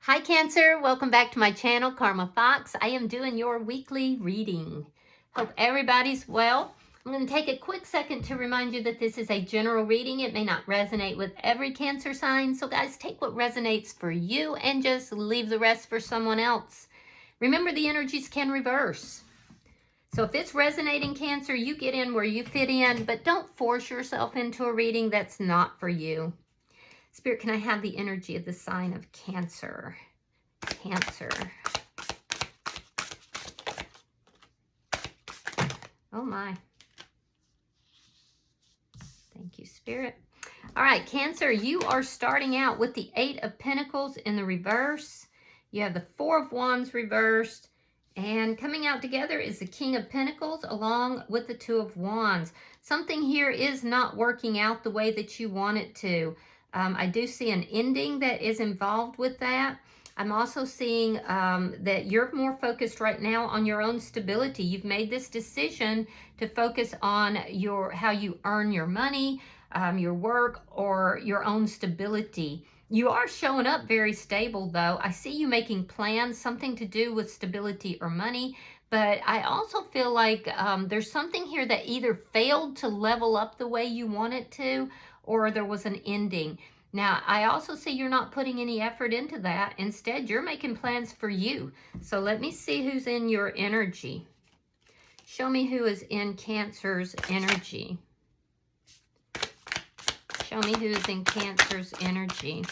Hi Cancer, welcome back to my channel, Karma Fox. I am doing your weekly reading. Hope everybody's well. I'm going to take a quick second to remind you that this is a general reading. It may not resonate with every Cancer sign, so guys, take what resonates for you and just leave the rest for someone else. Remember, the energies can reverse. So if it's resonating, Cancer, you get in where you fit in, but don't force yourself into a reading that's not for you. Spirit, can I have the energy of the sign of Cancer? Cancer. Oh my. Thank you, Spirit. All right, Cancer, you are starting out with the Eight of Pentacles in the reverse. You have the Four of Wands reversed. And coming out together is the King of Pentacles along with the Two of Wands. Something here is not working out the way that you want it to. I do see an ending that is involved with that. I'm also seeing that you're more focused right now on your own stability. You've made this decision to focus on how you earn your money, your work, or your own stability. You are showing up very stable, though. I see you making plans, something to do with stability or money. But I also feel like there's something here that either failed to level up the way you want it to, or there was an ending. Now, I also see you're not putting any effort into that. Instead, you're making plans for you. So let me see who's in your energy. Show me who is in Cancer's energy. Show me who is in Cancer's energy.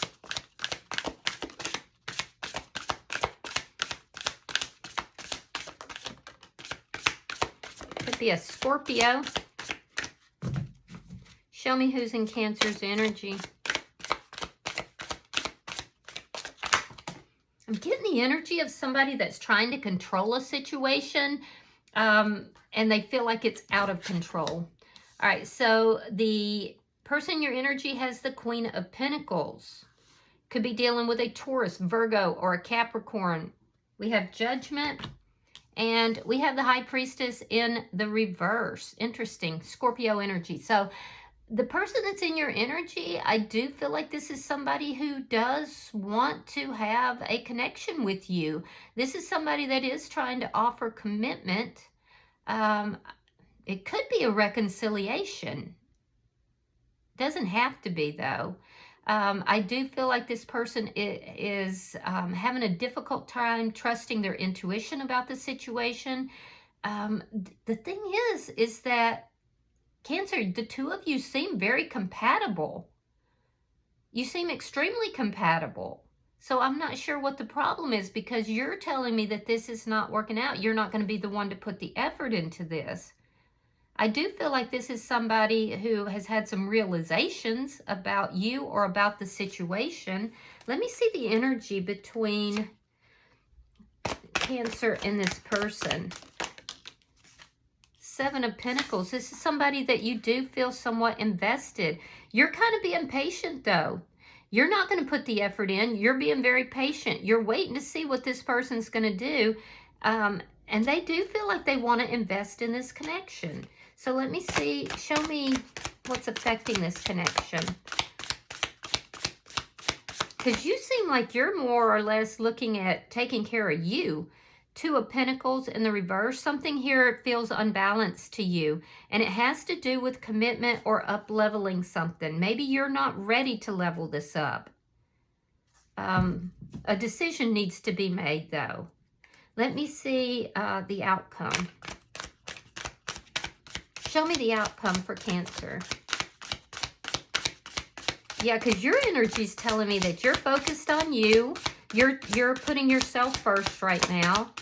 Could be a Scorpio. Show me who's in Cancer's energy. I'm getting the energy of somebody that's trying to control a situation, and they feel like it's out of control. All right, so the person in your energy has the Queen of Pentacles. Could be dealing with a Taurus, Virgo, or a Capricorn. We have Judgment, and we have the High Priestess in the reverse. Interesting, Scorpio energy. So the person that's in your energy, I do feel like this is somebody who does want to have a connection with you. This is somebody that is trying to offer commitment. It could be a reconciliation. Doesn't have to be, though. I do feel like this person is having a difficult time trusting their intuition about the situation. The thing is that Cancer, the two of you seem very compatible. You seem extremely compatible. So I'm not sure what the problem is, because you're telling me that this is not working out. You're not going to be the one to put the effort into this. I do feel like this is somebody who has had some realizations about you or about the situation. Let me see the energy between Cancer and this person. Seven of Pentacles. This is somebody that you do feel somewhat invested. You're kind of being patient, though. You're not going to put the effort in. You're being very patient. You're waiting to see what this person's going to do. And they do feel like they want to invest in this connection. So let me see. Show me what's affecting this connection. Because you seem like you're more or less looking at taking care of you. Two of Pentacles in the reverse. Something here feels unbalanced to you, and it has to do with commitment or up-leveling something. Maybe you're not ready to level this up. A decision needs to be made, though. Let me see the outcome. Show me the outcome for Cancer. Yeah, because your energy is telling me that you're focused on you. You're putting yourself first right now.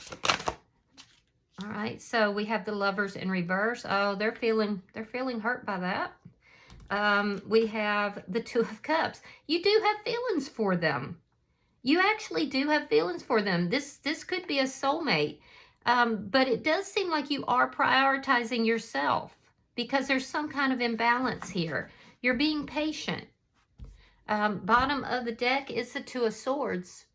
All right, so we have the Lovers in reverse. Oh, they're feeling hurt by that. We have the Two of Cups. You do have feelings for them. You actually do have feelings for them. This could be a soulmate. But it does seem like you are prioritizing yourself, because there's some kind of imbalance here. You're being patient. Bottom of the deck is the Two of Swords.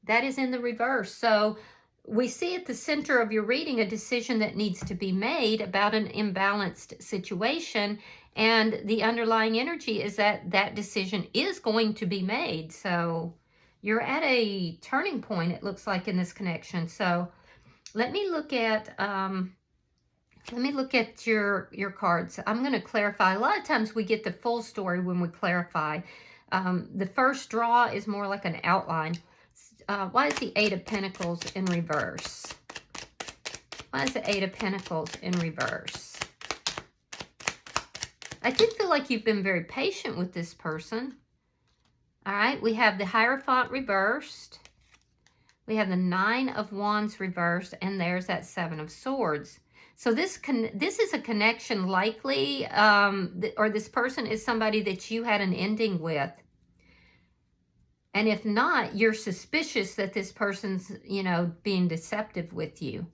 That is in the reverse. So we see at the center of your reading a decision that needs to be made about an imbalanced situation. And the underlying energy is that that decision is going to be made. So you're at a turning point, it looks like, in this connection. So let me look at your cards. I'm going to clarify. A lot of times we get the full story when we clarify. The first draw is more like an outline. Why is the Eight of Pentacles in reverse? Why is the Eight of Pentacles in reverse? I do feel like you've been very patient with this person. All right, we have the Hierophant reversed. We have the Nine of Wands reversed, and there's that Seven of Swords. So this is a connection likely, or this person is somebody that you had an ending with. And if not, you're suspicious that this person's, being deceptive with you.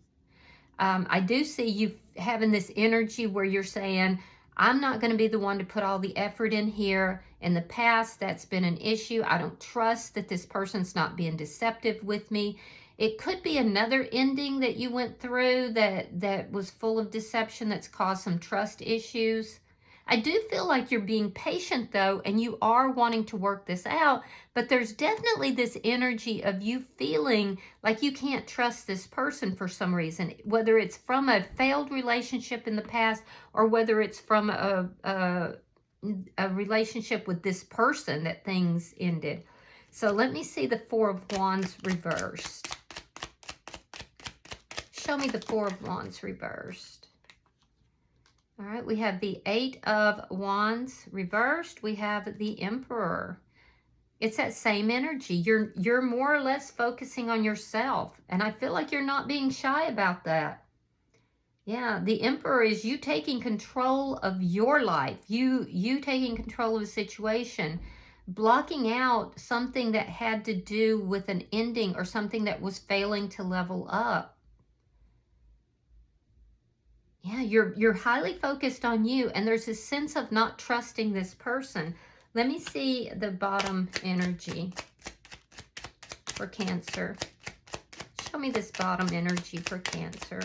I do see you having this energy where you're saying, I'm not going to be the one to put all the effort in here. In the past, that's been an issue. I don't trust that this person's not being deceptive with me. It could be another ending that you went through that was full of deception that's caused some trust issues. I do feel like you're being patient, though, and you are wanting to work this out, but there's definitely this energy of you feeling like you can't trust this person for some reason, whether it's from a failed relationship in the past or whether it's from a relationship with this person that things ended. So let me see the Four of Wands reversed. Show me the Four of Wands reversed. All right, we have the Eight of Wands reversed. We have the Emperor. It's that same energy. You're more or less focusing on yourself, and I feel like you're not being shy about that. Yeah, the Emperor is you taking control of your life. You taking control of a situation, blocking out something that had to do with an ending or something that was failing to level up. Yeah, you're highly focused on you, and there's a sense of not trusting this person. Let me see the bottom energy for Cancer. Show me this bottom energy for Cancer.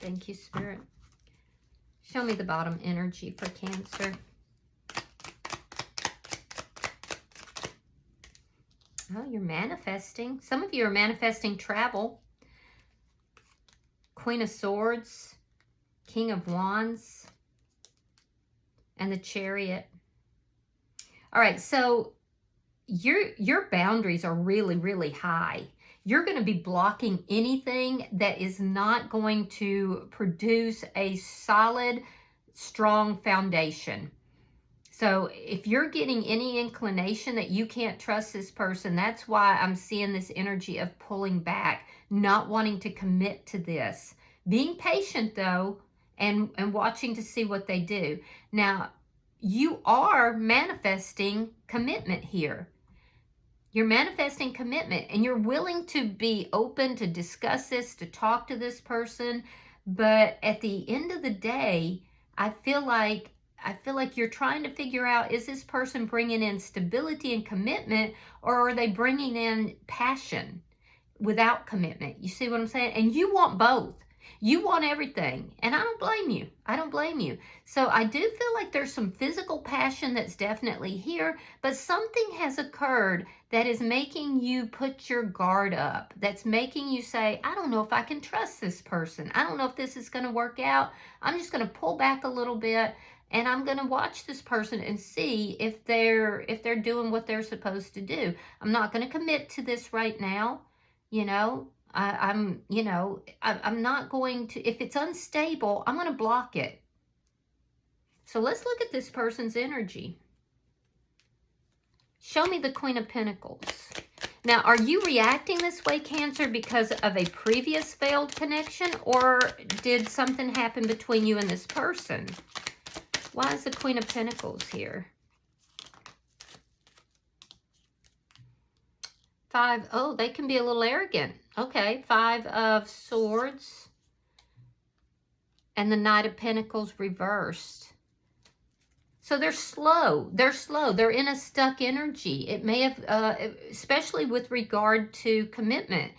Thank you, Spirit. Show me the bottom energy for Cancer. Oh, you're manifesting. Some of you are manifesting travel. Queen of Swords, King of Wands, and the Chariot. All right, so your boundaries are really, really high. You're going to be blocking anything that is not going to produce a solid, strong foundation. So if you're getting any inclination that you can't trust this person, that's why I'm seeing this energy of pulling back, not wanting to commit to this. Being patient, though, and watching to see what they do. Now, you are manifesting commitment here. You're manifesting commitment, and you're willing to be open to discuss this, to talk to this person. But at the end of the day, I feel like you're trying to figure out, is this person bringing in stability and commitment, or are they bringing in passion without commitment? You see what I'm saying? And you want both. You want everything. And I don't blame you. I don't blame you. So I do feel like there's some physical passion that's definitely here, but something has occurred that is making you put your guard up. That's making you say, I don't know if I can trust this person. I don't know if this is going to work out. I'm just going to pull back a little bit. And I'm going to watch this person and see if they're doing what they're supposed to do. I'm not going to commit to this right now. I'm not going to, if it's unstable, I'm going to block it. So let's look at this person's energy. Show me the Queen of Pentacles. Now, are you reacting this way, Cancer, because of a previous failed connection, or did something happen between you and this person? Why is the Queen of Pentacles here? Five, oh, they can be a little arrogant. Okay, Five of Swords. And the Knight of Pentacles reversed. So they're slow. They're slow. They're in a stuck energy. It may have, especially with regard to commitment.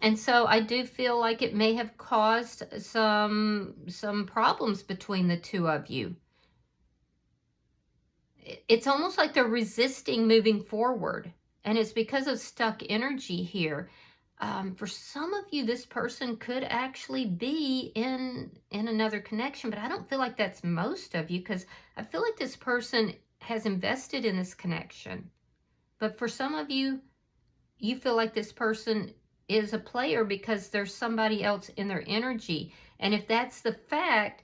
And so I do feel like it may have caused some problems between the two of you. it's almost like they're resisting moving forward. And it's because of stuck energy here. For some of you, this person could actually be in another connection, but I don't feel like that's most of you, because I feel like this person has invested in this connection. But for some of you, you feel like this person is a player because there's somebody else in their energy. And if that's the fact,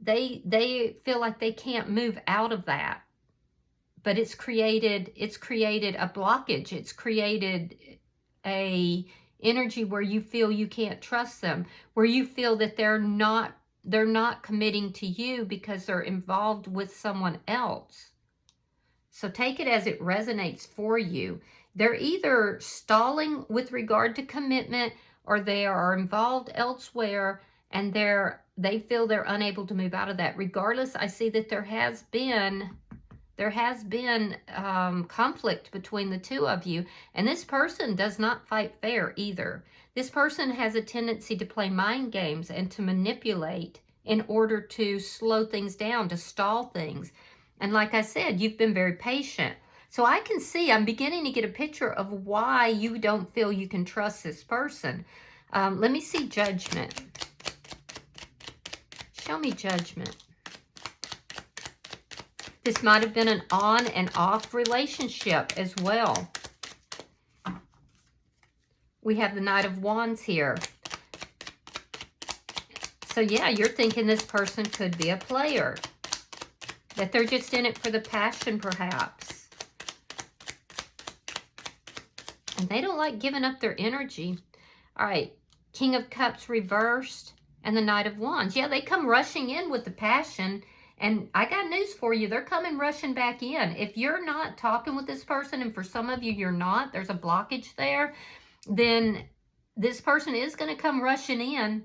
they feel like they can't move out of that. But it's created a blockage. It's created a energy where you feel you can't trust them, where you feel that they're not committing to you because they're involved with someone else. So take it as it resonates for you. They're either stalling with regard to commitment, or they are involved elsewhere and they feel they're unable to move out of that. Regardless, I see that there has been conflict between the two of you, and this person does not fight fair either. This person has a tendency to play mind games and to manipulate in order to slow things down, to stall things. And like I said, you've been very patient. So I can see, I'm beginning to get a picture of why you don't feel you can trust this person. Let me see judgment. Show me judgment. This might have been an on and off relationship as well. We have the Knight of Wands here. So yeah, you're thinking this person could be a player. That they're just in it for the passion, perhaps. And they don't like giving up their energy. All right, King of Cups reversed and the Knight of Wands. Yeah, they come rushing in with the passion. And I got news for you. They're coming rushing back in. If you're not talking with this person, and for some of you, you're not, there's a blockage there, then this person is going to come rushing in,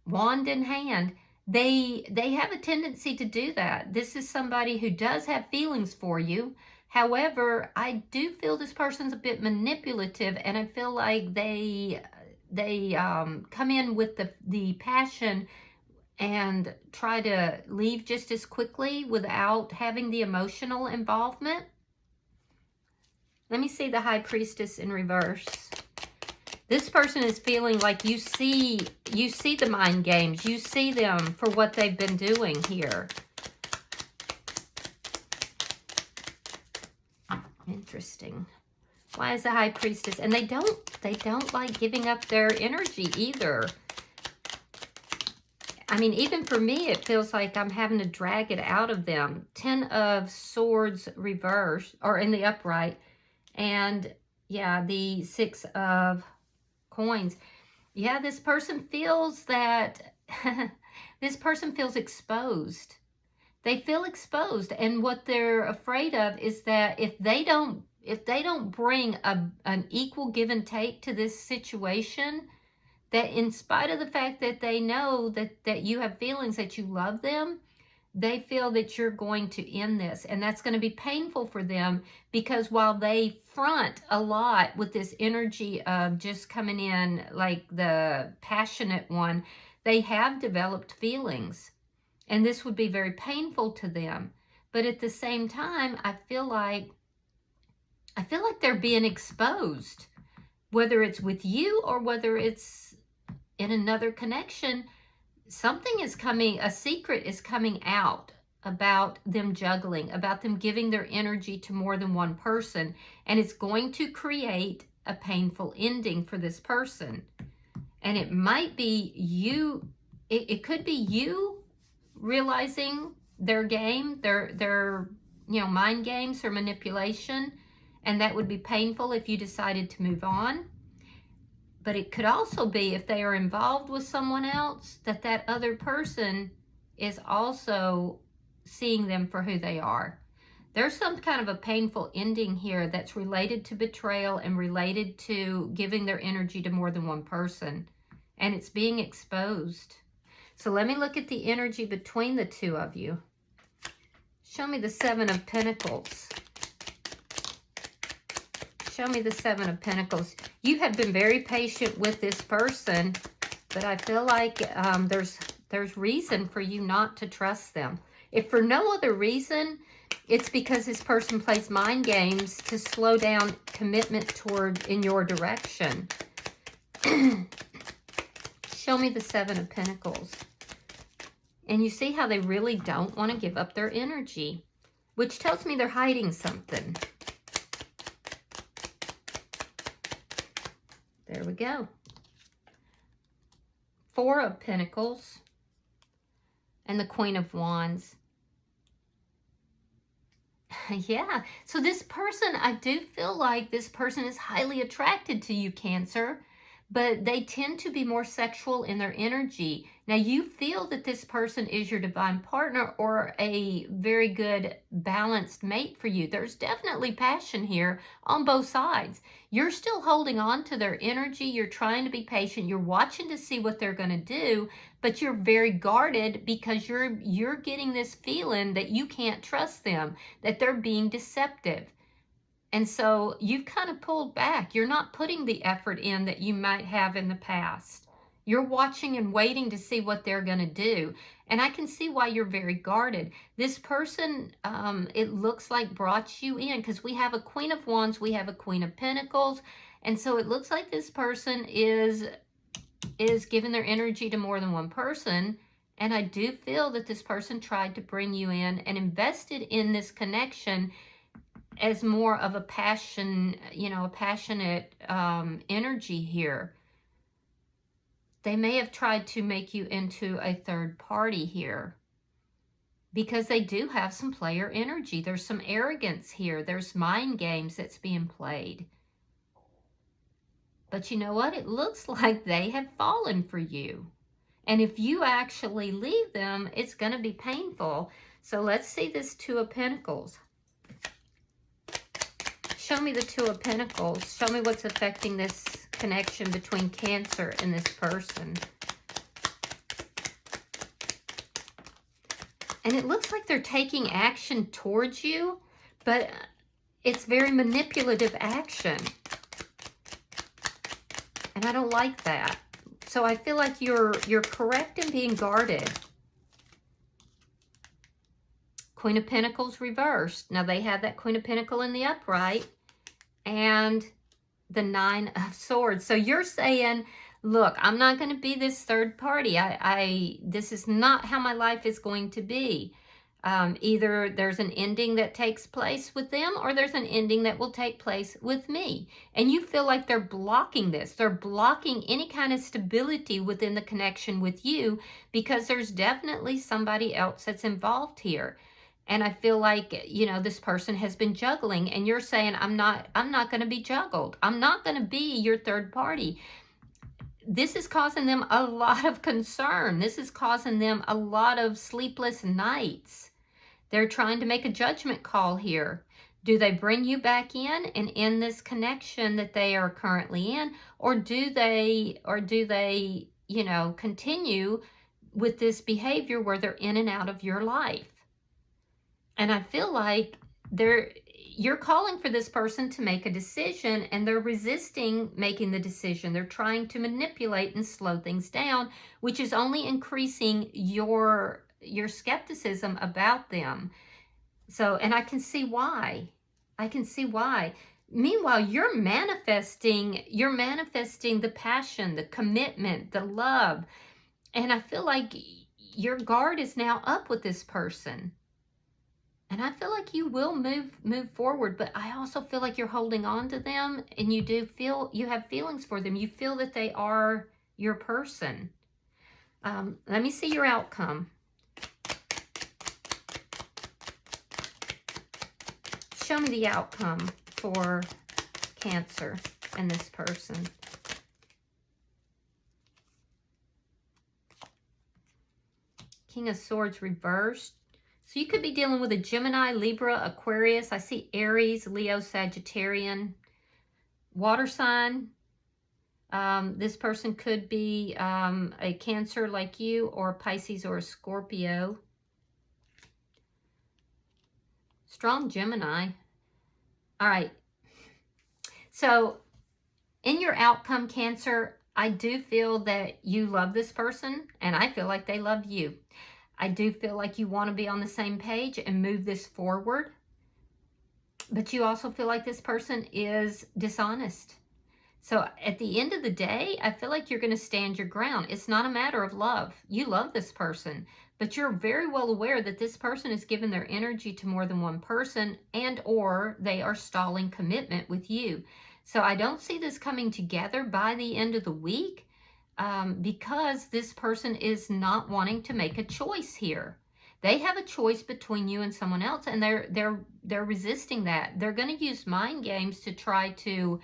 wand in hand. They have a tendency to do that. This is somebody who does have feelings for you. However, I do feel this person's a bit manipulative, and I feel like they come in with the passion and try to leave just as quickly without having the emotional involvement. Let me see the High Priestess in reverse. This person is feeling like you see the mind games. You see them for what they've been doing here. Interesting. Why is the High Priestess? And they don't like giving up their energy either. I mean, even for me, it feels like I'm having to drag it out of them. 10 of Swords reverse, or in the upright. And yeah, the 6 of Coins. Yeah, this person feels that, this person feels exposed. They feel exposed. And what they're afraid of is that if they don't bring an equal give and take to this situation, that in spite of the fact that they know that you have feelings, that you love them, they feel that you're going to end this. And that's going to be painful for them, because while they front a lot with this energy of just coming in like the passionate one, they have developed feelings. And this would be very painful to them. But at the same time, I feel like they're being exposed. Whether it's with you or whether it's in another connection, something is coming, a secret is coming out about them juggling, about them giving their energy to more than one person. And it's going to create a painful ending for this person. And it might be you, it could be you realizing their game, their mind games or manipulation. And that would be painful if you decided to move on. But it could also be, if they are involved with someone else, that other person is also seeing them for who they are. There's some kind of a painful ending here that's related to betrayal and related to giving their energy to more than one person. And it's being exposed. So let me look at the energy between the two of you. Show me the 7 of Pentacles. Show me the 7 of Pentacles. You have been very patient with this person, but I feel like there's reason for you not to trust them. If for no other reason, it's because this person plays mind games to slow down commitment in your direction. Show me the Seven of Pentacles. And you see how they really don't want to give up their energy, which tells me they're hiding something. There we go. Four of Pentacles and the Queen of Wands. Yeah, so this person, I do feel like this person is highly attracted to you, Cancer, but they tend to be more sexual in their energy. Now, you feel that this person is your divine partner or a very good balanced mate for you. There's definitely passion here on both sides. You're still holding on to their energy. You're trying to be patient. You're watching to see what they're going to do, but you're very guarded because you're getting this feeling that you can't trust them, that they're being deceptive. And so you've kind of pulled back. You're not putting the effort in that you might have in the past. You're watching and waiting to see what they're going to do. And I can see why you're very guarded. This person, it looks like brought you in because we have a Queen of Wands, we have a Queen of Pentacles. And so it looks like this person is giving their energy to more than one person. And I do feel that this person tried to bring you in and invested in this connection as more of a passion, a passionate energy here. They may have tried to make you into a third party here because they do have some player energy. There's some arrogance here. There's mind games that's being played. But you know what? It looks like they have fallen for you. And if you actually leave them, it's going to be painful. So let's see this Two of Pentacles. Show me the Two of Pentacles. Show me what's affecting this connection between Cancer and this person. And it looks like they're taking action towards you, but it's very manipulative action. And I don't like that. So I feel like you're correct in being guarded. Queen of Pentacles reversed. Now they have that Queen of Pentacles in the upright and the Nine of Swords. So you're saying, look, I'm not going to be this third party. This is not how my life is going to be. Either there's an ending that takes place with them or there's an ending that will take place with me. And you feel like they're blocking this. They're blocking any kind of stability within the connection with you because there's definitely somebody else that's involved here. And I feel like, this person has been juggling and you're saying, I'm not going to be juggled. I'm not going to be your third party. This is causing them a lot of concern. This is causing them a lot of sleepless nights. They're trying to make a judgment call here. Do they bring you back in and end this connection that they are currently in? Or do they, continue with this behavior where they're in and out of your life? And I feel like you're calling for this person to make a decision and they're resisting making the decision. They're trying to manipulate and slow things down, which is only increasing your skepticism about them. So, and I can see why. Meanwhile, you're manifesting the passion, the commitment, the love. And I feel like your guard is now up with this person. And I feel like you will move forward, but I also feel like you're holding on to them and you have feelings for them. You feel that they are your person. Let me see your outcome. Show me the outcome for Cancer and this person. King of Swords reversed. So you could be dealing with a Gemini, Libra, Aquarius. I see Aries, Leo, Sagittarian, water sign. This person could be a Cancer like you, or a Pisces or a Scorpio. Strong Gemini. All right. So in your outcome, Cancer, I do feel that you love this person, and I feel like they love you. I do feel like you want to be on the same page and move this forward. But you also feel like this person is dishonest. So at the end of the day, I feel like you're going to stand your ground. It's not a matter of love. You love this person, but you're very well aware that this person is giving their energy to more than one person, and or they are stalling commitment with you. So I don't see this coming together by the end of the week because this person is not wanting to make a choice here. They have a choice between you and someone else, and they're resisting that. They're going to use mind games to try to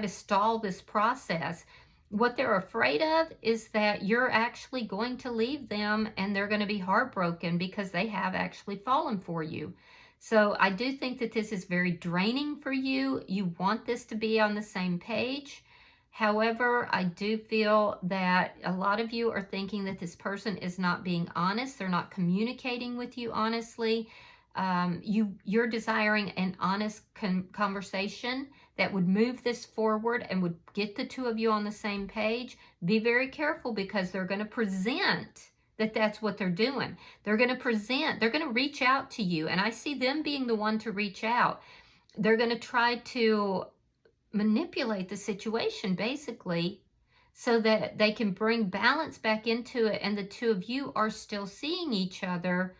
stall this process. What they're afraid of is that you're actually going to leave them and they're going to be heartbroken because they have actually fallen for you. So I do think that this is very draining for you. You want this to be on the same page. However, I do feel that a lot of you are thinking that this person is not being honest. They're not communicating with you honestly. You're desiring an honest conversation that would move this forward and would get the two of you on the same page. Be very careful because they're going to present that that's what they're doing. They're going to reach out to you. And I see them being the one to reach out. They're going to try to manipulate the situation basically so that they can bring balance back into it and the two of you are still seeing each other,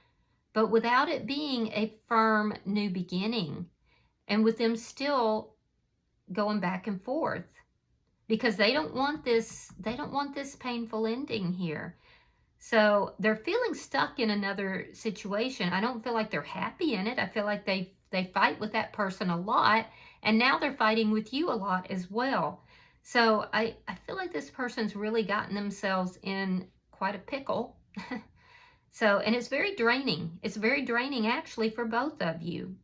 but without it being a firm new beginning and with them still going back and forth because they don't want this painful ending here. So they're feeling stuck in another situation. I don't feel like they're happy in it. I feel like they fight with that person a lot, and now they're fighting with you a lot as well. So I feel like this person's really gotten themselves in quite a pickle. So, and it's very draining. It's very draining actually for both of you.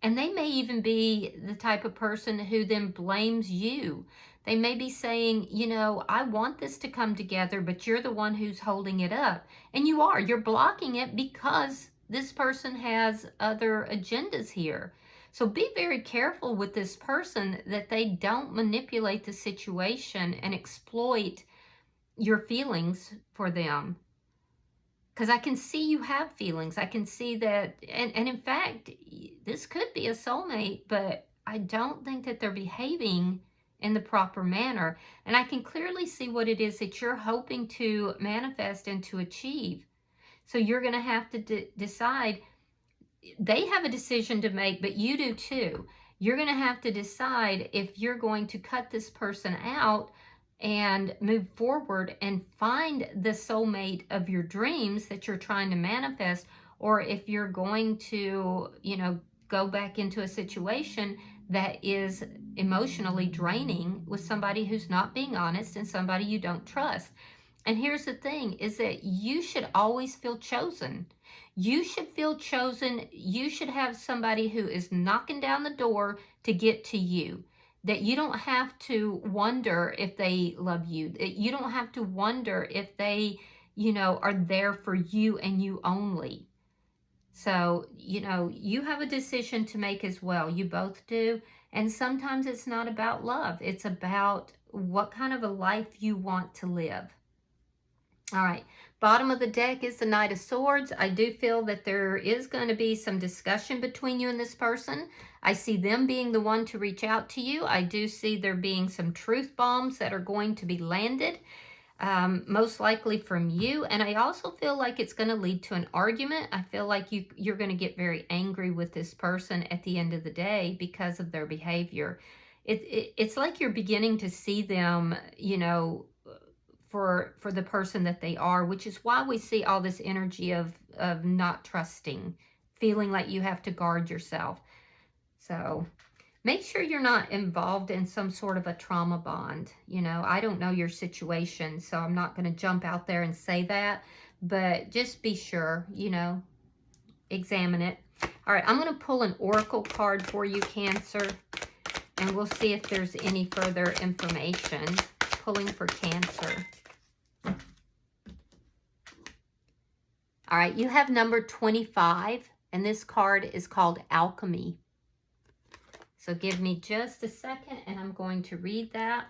And they may even be the type of person who then blames you. They may be saying, you know, I want this to come together, but you're the one who's holding it up. And you are. You're blocking it because this person has other agendas here. So be very careful with this person that they don't manipulate the situation and exploit your feelings for them. Because I can see you have feelings. I can see that, and in fact, this could be a soulmate, but I don't think that they're behaving in the proper manner. And I can clearly see what it is that you're hoping to manifest and to achieve. So you're going to have to decide. They have a decision to make, but you do too. You're going to have to decide if you're going to cut this person out and move forward and find the soulmate of your dreams that you're trying to manifest, or if you're going to, you know, go back into a situation that is emotionally draining with somebody who's not being honest and somebody you don't trust. And here's the thing, is that you should always feel chosen. You should feel chosen. You should have somebody who is knocking down the door to get to you. That you don't have to wonder if they love you. You don't have to wonder if they, you know, are there for you and you only. So, you know, you have a decision to make as well. You both do. And sometimes it's not about love. It's about what kind of a life you want to live. All right. Bottom of the deck is the Knight of Swords. I do feel that there is going to be some discussion between you and this person. I see them being the one to reach out to you. I do see there being some truth bombs that are going to be landed, most likely from you. And I also feel like it's going to lead to an argument. I feel like you're going to get very angry with this person at the end of the day because of their behavior. It's like you're beginning to see them, you know, for the person that they are, which is why we see all this energy of not trusting, feeling like you have to guard yourself. So make sure you're not involved in some sort of a trauma bond. You know, I don't know your situation, so I'm not going to jump out there and say that, but just be sure, you know, examine it. All right, I'm going to pull an oracle card for you, Cancer, and we'll see if there's any further information. Pulling for Cancer. All right, you have number 25, and this card is called Alchemy. So give me just a second, and I'm going to read that.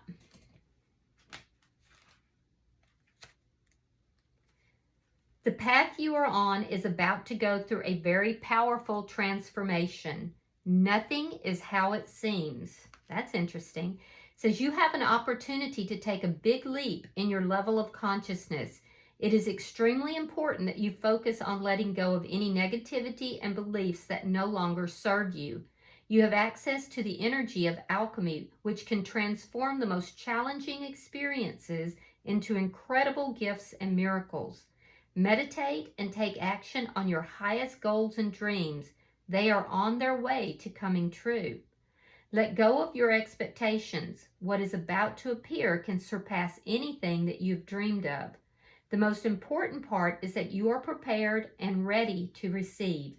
The path you are on is about to go through a very powerful transformation. Nothing is how it seems. That's interesting. It says you have an opportunity to take a big leap in your level of consciousness. It is extremely important that you focus on letting go of any negativity and beliefs that no longer serve you. You have access to the energy of alchemy, which can transform the most challenging experiences into incredible gifts and miracles. Meditate and take action on your highest goals and dreams. They are on their way to coming true. Let go of your expectations. What is about to appear can surpass anything that you've dreamed of. The most important part is that you are prepared and ready to receive.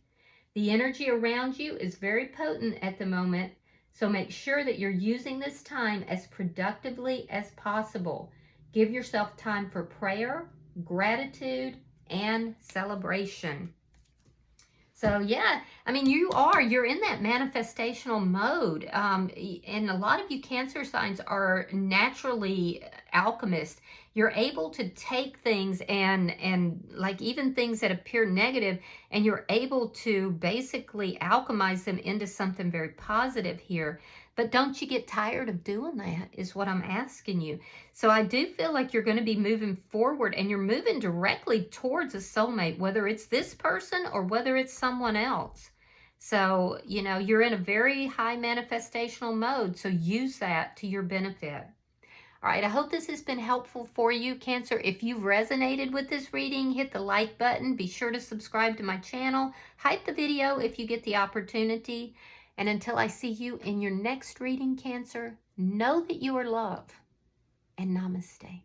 The energy around you is very potent at the moment, so make sure that you're using this time as productively as possible. Give yourself time for prayer, gratitude, and celebration. So yeah, I mean, you're in that manifestational mode. And a lot of you Cancer signs are naturally alchemists. You're able to take things and like even things that appear negative, and you're able to basically alchemize them into something very positive here. But don't you get tired of doing that, is what I'm asking you. So I do feel like you're going to be moving forward, and you're moving directly towards a soulmate, whether it's this person or whether it's someone else. So, you know, you're in a very high manifestational mode, so use that to your benefit. All right, I hope this has been helpful for you, Cancer. If you've resonated with this reading, hit the like button. Be sure to subscribe to my channel. Hype the video if you get the opportunity. And until I see you in your next reading, Cancer, know that you are loved, and namaste.